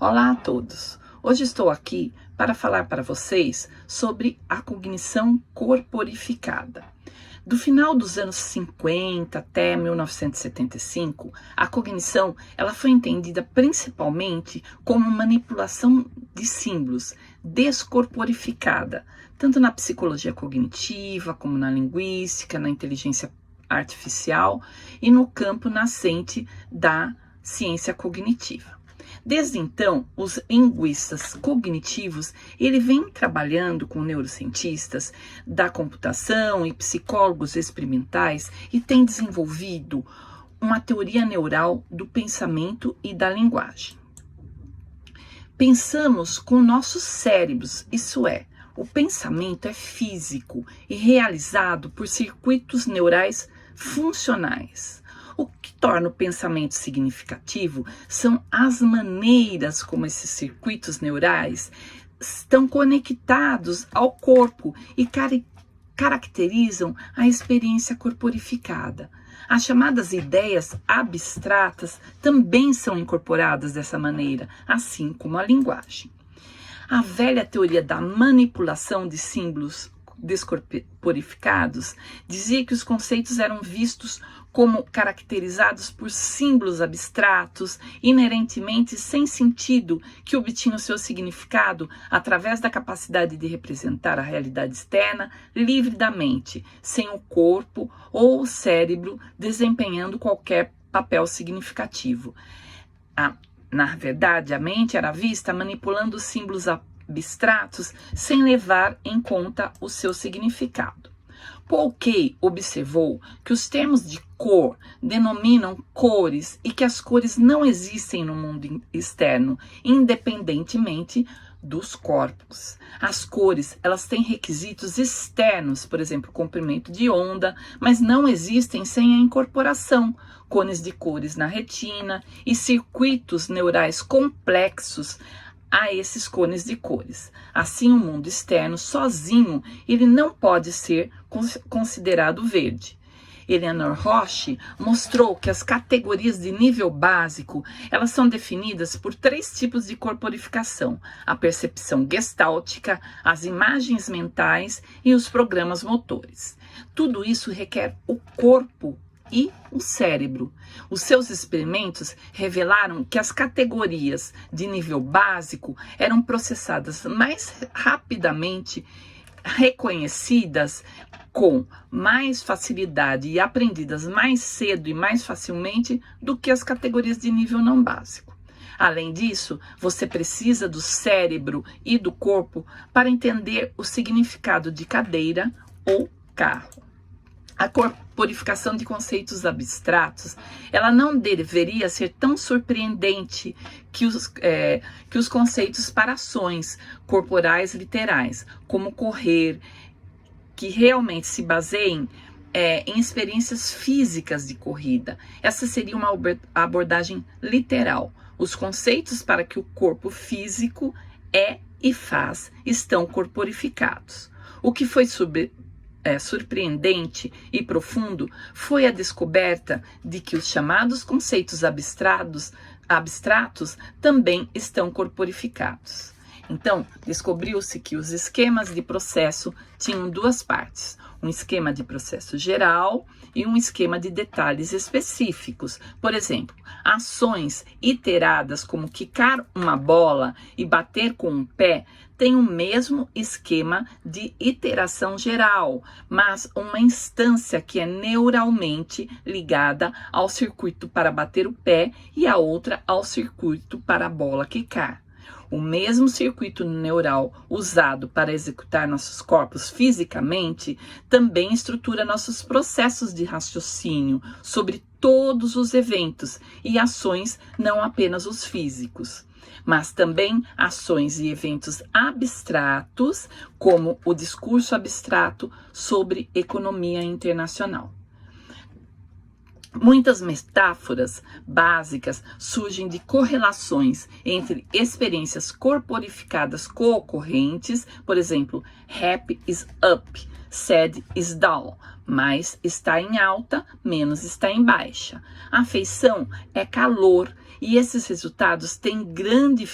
Olá a todos! Hoje estou aqui para falar para vocês sobre a cognição corporificada. Do final dos anos 50 até 1975, a cognição ela foi entendida principalmente como manipulação de símbolos descorporificada, tanto na psicologia cognitiva, como na linguística, na inteligência artificial e no campo nascente da ciência cognitiva. Desde então, os linguistas cognitivos, ele vem trabalhando com neurocientistas da computação e psicólogos experimentais e tem desenvolvido uma teoria neural do pensamento e da linguagem. Pensamos com nossos cérebros, isso é, o pensamento é físico e realizado por circuitos neurais funcionais. O que torna o pensamento significativo são as maneiras como esses circuitos neurais estão conectados ao corpo e caracterizam a experiência corporificada. As chamadas ideias abstratas também são incorporadas dessa maneira, assim como a linguagem. A velha teoria da manipulação de símbolos descorporificados dizia que os conceitos eram vistos como caracterizados por símbolos abstratos, inerentemente sem sentido, que obtinham seu significado através da capacidade de representar a realidade externa livre da mente, sem o corpo ou o cérebro desempenhando qualquer papel significativo. Na verdade, a mente era vista manipulando símbolos abstratos sem levar em conta o seu significado. Paul Kay observou que os termos de cor denominam cores e que as cores não existem no mundo externo, independentemente dos corpos. As cores, elas têm requisitos externos, por exemplo, comprimento de onda, mas não existem sem a incorporação, cones de cores na retina e circuitos neurais complexos a esses cones de cores. Assim, o mundo externo sozinho, ele não pode ser considerado verde. Eleanor Roche mostrou que as categorias de nível básico, elas são definidas por 3 tipos de corporificação: a percepção gestáltica, as imagens mentais e os programas motores. Tudo isso requer o corpo e o cérebro. Os seus experimentos revelaram que as categorias de nível básico eram processadas mais rapidamente, reconhecidas com mais facilidade e aprendidas mais cedo e mais facilmente do que as categorias de nível não básico. Além disso, você precisa do cérebro e do corpo para entender o significado de cadeira ou carro. A corporificação de conceitos abstratos, ela não deveria ser tão surpreendente que os conceitos para ações corporais literais, como correr, que realmente se baseiem em experiências físicas de corrida. Essa seria uma abordagem literal. Os conceitos para que o corpo físico é e faz estão corporificados. O que foi surpreendente e profundo foi a descoberta de que os chamados conceitos abstratos também estão corporificados. Então, descobriu-se que os esquemas de processo tinham 2 partes: um esquema de processo geral e um esquema de detalhes específicos. Por exemplo, ações iteradas como quicar uma bola e bater com um pé têm o mesmo esquema de iteração geral, mas uma instância que é neuralmente ligada ao circuito para bater o pé e a outra ao circuito para a bola quicar. O mesmo circuito neural usado para executar nossos corpos fisicamente também estrutura nossos processos de raciocínio sobre todos os eventos e ações, não apenas os físicos, mas também ações e eventos abstratos, como o discurso abstrato sobre economia internacional. Muitas metáforas básicas surgem de correlações entre experiências corporificadas co-ocorrentes, por exemplo, happy is up, sad is down, mais está em alta, menos está em baixa. Afeição é calor E esses resultados têm grande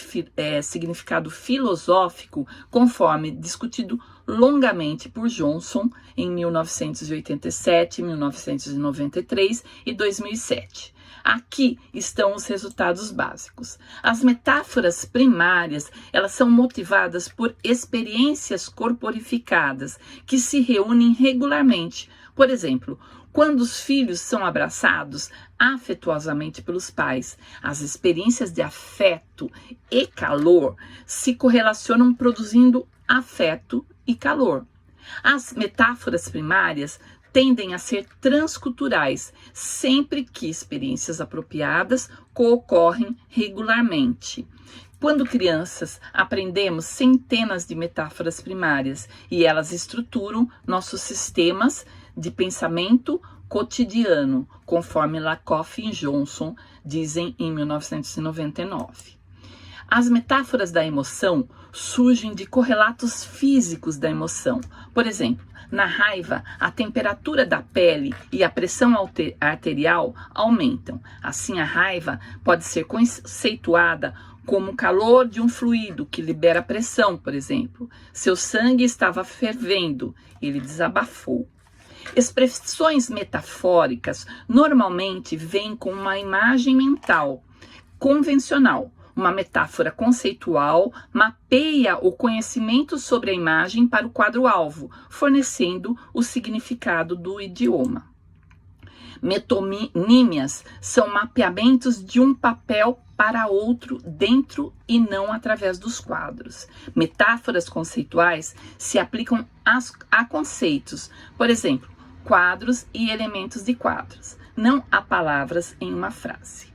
significado filosófico, conforme discutido longamente por Johnson em 1987, 1993 e 2007. Aqui estão os resultados básicos. As metáforas primárias, elas são motivadas por experiências corporificadas que se reúnem regularmente. Por exemplo, quando os filhos são abraçados afetuosamente pelos pais, as experiências de afeto e calor se correlacionam produzindo afeto e calor. As metáforas primárias tendem a ser transculturais, sempre que experiências apropriadas ocorrem regularmente. Quando crianças, aprendemos centenas de metáforas primárias e elas estruturam nossos sistemas de pensamento cotidiano, conforme Lakoff e Johnson dizem em 1999. As metáforas da emoção surgem de correlatos físicos da emoção. Por exemplo, na raiva, a temperatura da pele e a pressão arterial aumentam. Assim, a raiva pode ser conceituada como o calor de um fluido que libera pressão, por exemplo. Seu sangue estava fervendo, ele desabafou. Expressões metafóricas normalmente vêm com uma imagem mental convencional. Uma metáfora conceitual mapeia o conhecimento sobre a imagem para o quadro-alvo, fornecendo o significado do idioma. Metonímias são mapeamentos de um papel para outro dentro e não através dos quadros. Metáforas conceituais se aplicam a conceitos, por exemplo, quadros e elementos de quadros, não a palavras em uma frase.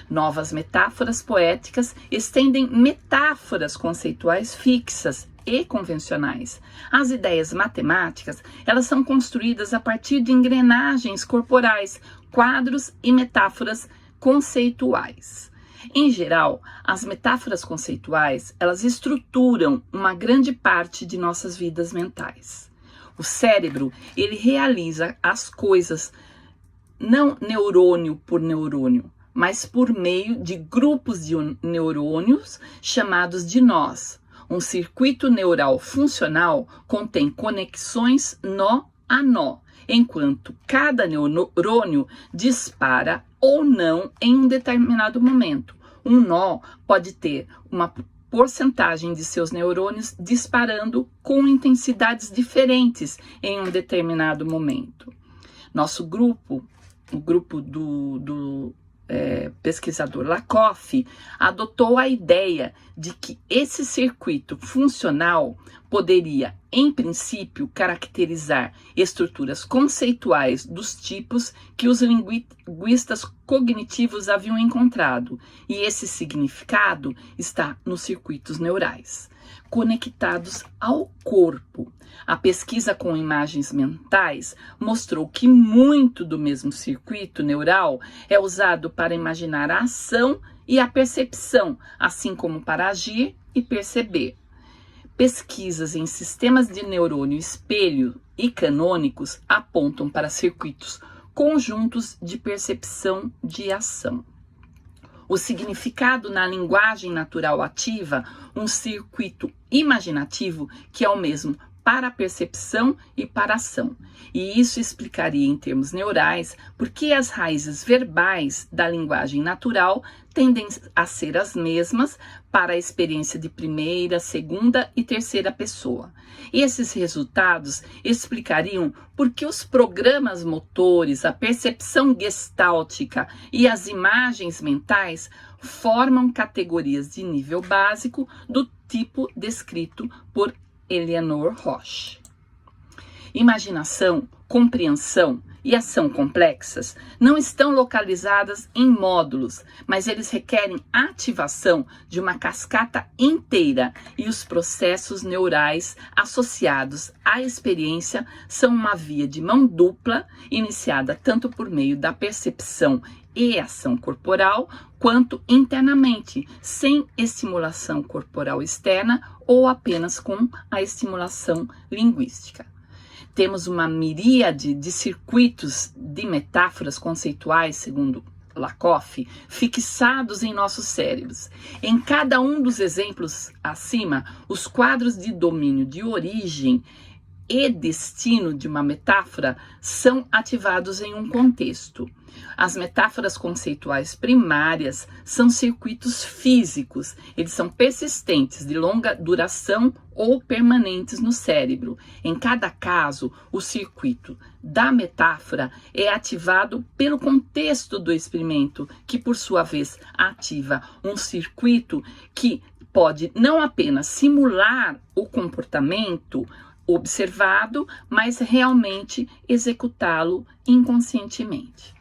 Novas metáforas poéticas estendem metáforas conceituais fixas e convencionais. As ideias matemáticas, elas são construídas a partir de engrenagens corporais, quadros e metáforas conceituais. Em geral, as metáforas conceituais, elas estruturam uma grande parte de nossas vidas mentais. O cérebro, ele realiza as coisas não neurônio por neurônio, mas por meio de grupos de neurônios chamados de nós. Um circuito neural funcional contém conexões nó a nó, enquanto cada neurônio dispara ou não em um determinado momento. Um nó pode ter uma porcentagem de seus neurônios disparando com intensidades diferentes em um determinado momento. Nosso grupo, o grupo do pesquisador Lakoff, adotou a ideia de que esse circuito funcional poderia, em princípio, caracterizar estruturas conceituais dos tipos que os linguistas cognitivos haviam encontrado, e esse significado está nos circuitos neurais, conectados ao corpo. A pesquisa com imagens mentais mostrou que muito do mesmo circuito neural é usado para imaginar a ação e a percepção, assim como para agir e perceber. Pesquisas em sistemas de neurônio espelho e canônicos apontam para circuitos conjuntos de percepção de ação. O significado na linguagem natural ativa, um circuito imaginativo que é o mesmo para a percepção e para a ação. E isso explicaria em termos neurais porque as raízes verbais da linguagem natural tendem a ser as mesmas para a experiência de primeira, segunda e terceira pessoa. E esses resultados explicariam por que os programas motores, a percepção gestáltica e as imagens mentais formam categorias de nível básico do tipo descrito por Eleanor Roche. Imaginação, compreensão e ação complexas não estão localizadas em módulos, mas eles requerem ativação de uma cascata inteira e os processos neurais associados à experiência são uma via de mão dupla, iniciada tanto por meio da percepção e ação corporal, quanto internamente, sem estimulação corporal externa ou apenas com a estimulação linguística. Temos uma miríade de circuitos de metáforas conceituais, segundo Lakoff, fixados em nossos cérebros. Em cada um dos exemplos acima, os quadros de domínio de origem e destino de uma metáfora são ativados em um contexto. As metáforas conceituais primárias são circuitos físicos, eles são persistentes, de longa duração ou permanentes no cérebro. Em cada caso, o circuito da metáfora é ativado pelo contexto do experimento, que por sua vez ativa um circuito que pode não apenas simular o comportamento observado, mas realmente executá-lo inconscientemente.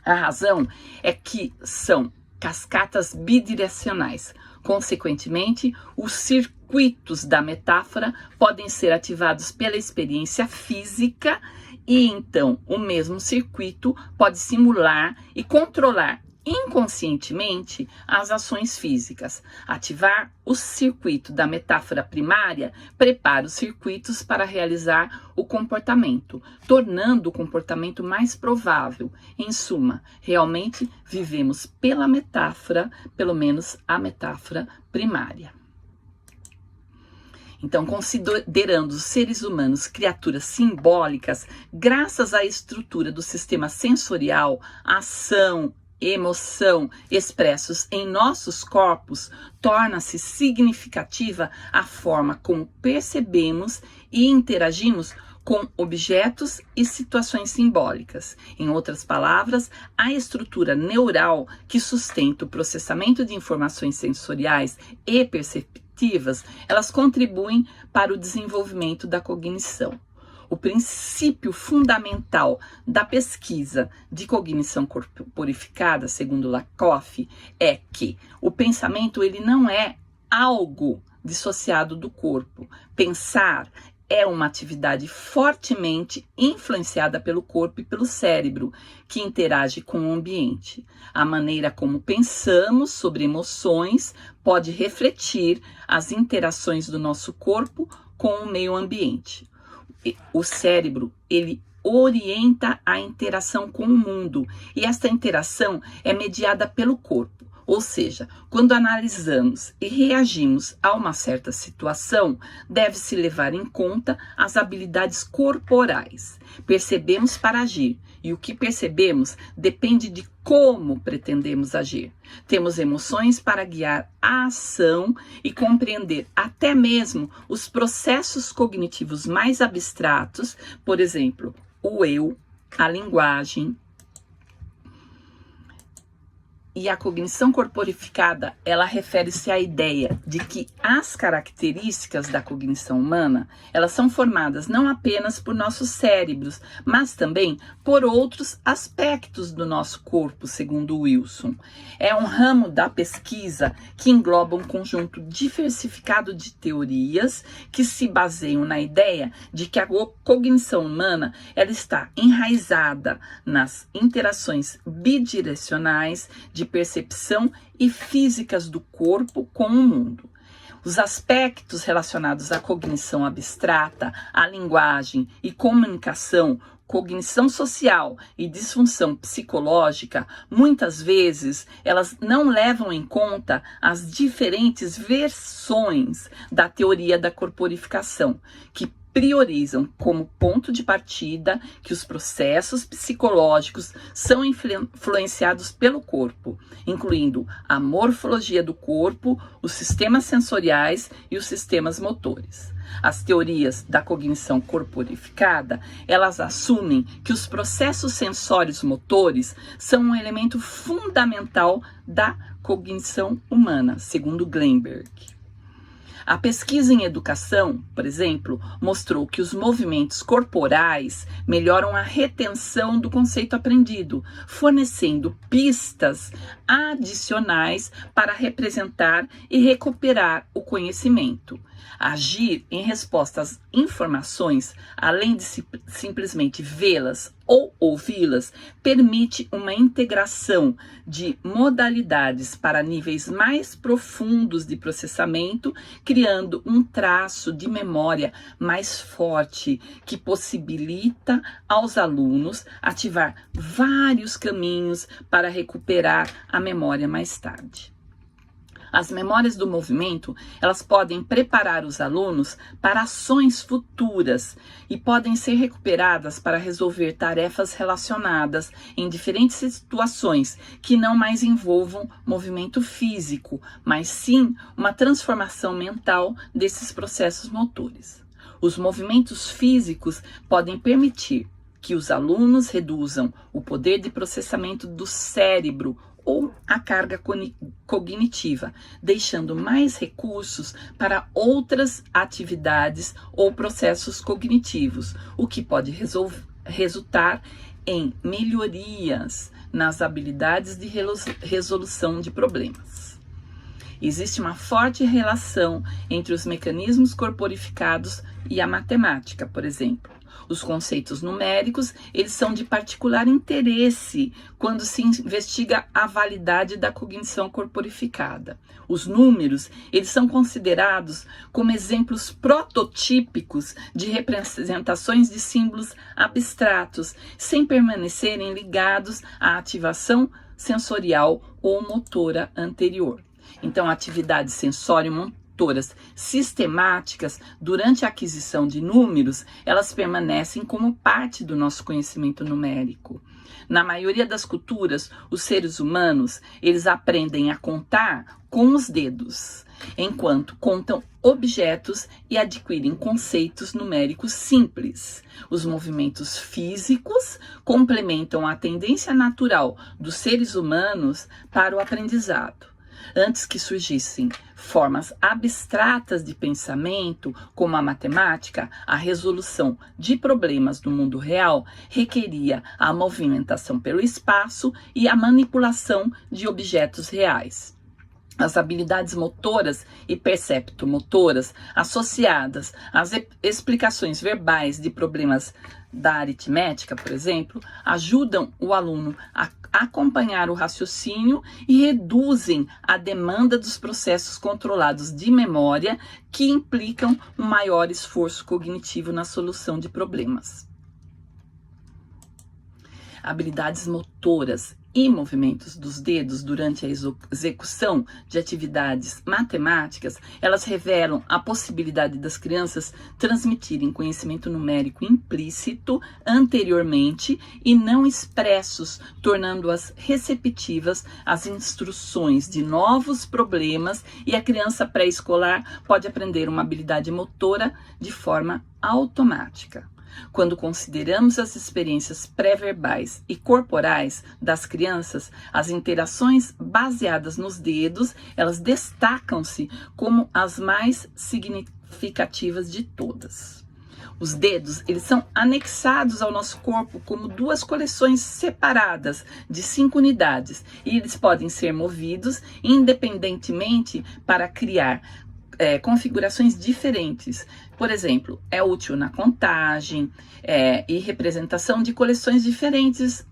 A razão é que são cascatas bidirecionais. Consequentemente, os circuitos da metáfora podem ser ativados pela experiência física e então o mesmo circuito pode simular e controlar inconscientemente as ações físicas. Ativar o circuito da metáfora primária prepara os circuitos para realizar o comportamento, tornando o comportamento mais provável. Em suma, realmente vivemos pela metáfora, pelo menos a metáfora primária. Então, considerando os seres humanos criaturas simbólicas, graças à estrutura do sistema sensorial, ação, emoção expressos em nossos corpos, torna-se significativa a forma como percebemos e interagimos com objetos e situações simbólicas. Em outras palavras, a estrutura neural que sustenta o processamento de informações sensoriais e perceptivas, elas contribuem para o desenvolvimento da cognição. O princípio fundamental da pesquisa de cognição corporificada, segundo Lakoff, é que o pensamento ele não é algo dissociado do corpo. Pensar é uma atividade fortemente influenciada pelo corpo e pelo cérebro, que interage com o ambiente. A maneira como pensamos sobre emoções pode refletir as interações do nosso corpo com o meio ambiente. O cérebro, ele orienta a interação com o mundo e esta interação é mediada pelo corpo. Ou seja, quando analisamos e reagimos a uma certa situação, deve-se levar em conta as habilidades corporais. Percebemos para agir e o que percebemos depende de como pretendemos agir. Temos emoções para guiar a ação e compreender até mesmo os processos cognitivos mais abstratos, por exemplo, o eu, a linguagem. E a cognição corporificada, ela refere-se à ideia de que as características da cognição humana, elas são formadas não apenas por nossos cérebros, mas também por outros aspectos do nosso corpo, segundo Wilson. É um ramo da pesquisa que engloba um conjunto diversificado de teorias que se baseiam na ideia de que a cognição humana, ela está enraizada nas interações bidirecionais de percepção e físicas do corpo com o mundo. Os aspectos relacionados à cognição abstrata, à linguagem e comunicação, cognição social e disfunção psicológica, muitas vezes elas não levam em conta as diferentes versões da teoria da corporificação, que priorizam como ponto de partida que os processos psicológicos são influenciados pelo corpo, incluindo a morfologia do corpo, os sistemas sensoriais e os sistemas motores. As teorias da cognição corporificada, elas assumem que os processos sensórios motores são um elemento fundamental da cognição humana, segundo Glenberg. A pesquisa em educação, por exemplo, mostrou que os movimentos corporais melhoram a retenção do conceito aprendido, fornecendo pistas adicionais para representar e recuperar o conhecimento. Agir em resposta às informações, além de simplesmente vê-las ou ouvi-las, permite uma integração de modalidades para níveis mais profundos de processamento criando um traço de memória mais forte, que possibilita aos alunos ativar vários caminhos para recuperar a memória mais tarde. As memórias do movimento, elas podem preparar os alunos para ações futuras e podem ser recuperadas para resolver tarefas relacionadas em diferentes situações que não mais envolvam movimento físico, mas sim uma transformação mental desses processos motores. Os movimentos físicos podem permitir que os alunos reduzam o poder de processamento do cérebro ou a carga cognitiva, deixando mais recursos para outras atividades ou processos cognitivos, o que pode resultar em melhorias nas habilidades de resolução de problemas. Existe uma forte relação entre os mecanismos corporificados e a matemática, por exemplo. Os conceitos numéricos, eles são de particular interesse quando se investiga a validade da cognição corporificada. Os números, eles são considerados como exemplos prototípicos de representações de símbolos abstratos, sem permanecerem ligados à ativação sensorial ou motora anterior. Então, atividades sensório-motoras sistemáticas durante a aquisição de números, elas permanecem como parte do nosso conhecimento numérico. Na maioria das culturas, os seres humanos, eles aprendem a contar com os dedos, enquanto contam objetos e adquirem conceitos numéricos simples. Os movimentos físicos complementam a tendência natural dos seres humanos para o aprendizado. Antes que surgissem formas abstratas de pensamento, como a matemática, a resolução de problemas no mundo real requeria a movimentação pelo espaço e a manipulação de objetos reais. As habilidades motoras e perceptomotoras associadas às explicações verbais de problemas da aritmética, por exemplo, ajudam o aluno a acompanhar o raciocínio e reduzem a demanda dos processos controlados de memória que implicam um maior esforço cognitivo na solução de problemas. Habilidades motoras e movimentos dos dedos durante a execução de atividades matemáticas, elas revelam a possibilidade das crianças transmitirem conhecimento numérico implícito anteriormente e não expressos, tornando-as receptivas às instruções de novos problemas, e a criança pré-escolar pode aprender uma habilidade motora de forma automática. Quando consideramos as experiências pré-verbais e corporais das crianças, as interações baseadas nos dedos, elas destacam-se como as mais significativas de todas. Os dedos, eles são anexados ao nosso corpo como duas coleções separadas de 5 unidades, e eles podem ser movidos independentemente para criar configurações diferentes. Por exemplo, é útil na contagem e representação de coleções diferentes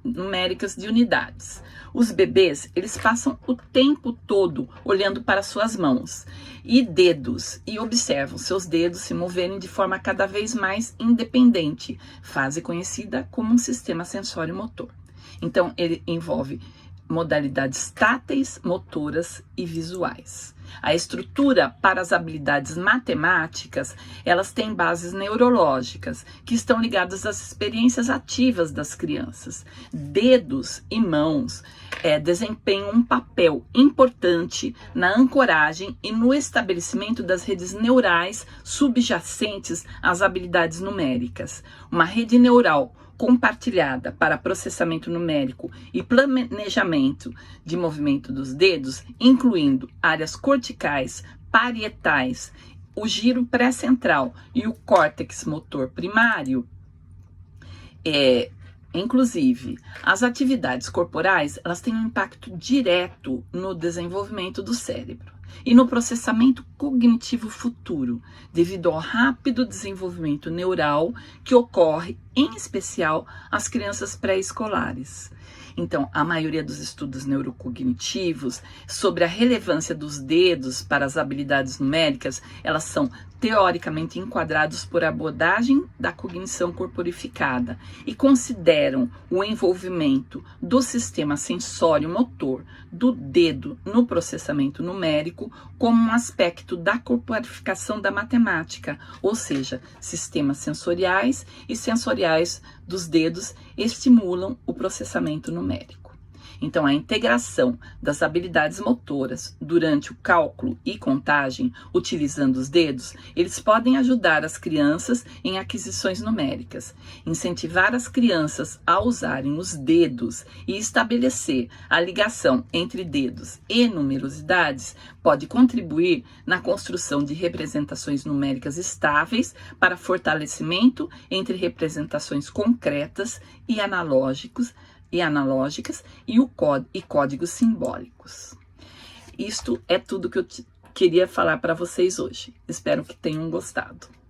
numéricas de unidades. Os bebês, eles passam o tempo todo olhando para suas mãos e dedos e observam seus dedos se moverem de forma cada vez mais independente, fase conhecida como um sistema sensório-motor. Então, ele envolve modalidades táteis, motoras e visuais. A estrutura para as habilidades matemáticas, elas têm bases neurológicas, que estão ligadas às experiências ativas das crianças. Dedos e mãos desempenham um papel importante na ancoragem e no estabelecimento das redes neurais subjacentes às habilidades numéricas. Uma rede neural compartilhada para processamento numérico e planejamento de movimento dos dedos, incluindo áreas corticais, parietais, o giro pré-central e o córtex motor primário. Inclusive, as atividades corporais, elas têm um impacto direto no desenvolvimento do cérebro e no processamento cognitivo futuro, devido ao rápido desenvolvimento neural que ocorre, em especial, às crianças pré-escolares. Então, a maioria dos estudos neurocognitivos sobre a relevância dos dedos para as habilidades numéricas, elas são teoricamente enquadrados por abordagem da cognição corporificada e consideram o envolvimento do sistema sensório-motor do dedo no processamento numérico como um aspecto da corporificação da matemática, ou seja, sistemas sensoriais e sensoriais dos dedos estimulam o processamento numérico. Então, a integração das habilidades motoras durante o cálculo e contagem, utilizando os dedos, eles podem ajudar as crianças em aquisições numéricas, incentivar as crianças a usarem os dedos e estabelecer a ligação entre dedos e numerosidades pode contribuir na construção de representações numéricas estáveis para fortalecimento entre representações concretas e analógicas e códigos simbólicos. Isto é tudo que eu queria falar para vocês hoje. Espero que tenham gostado.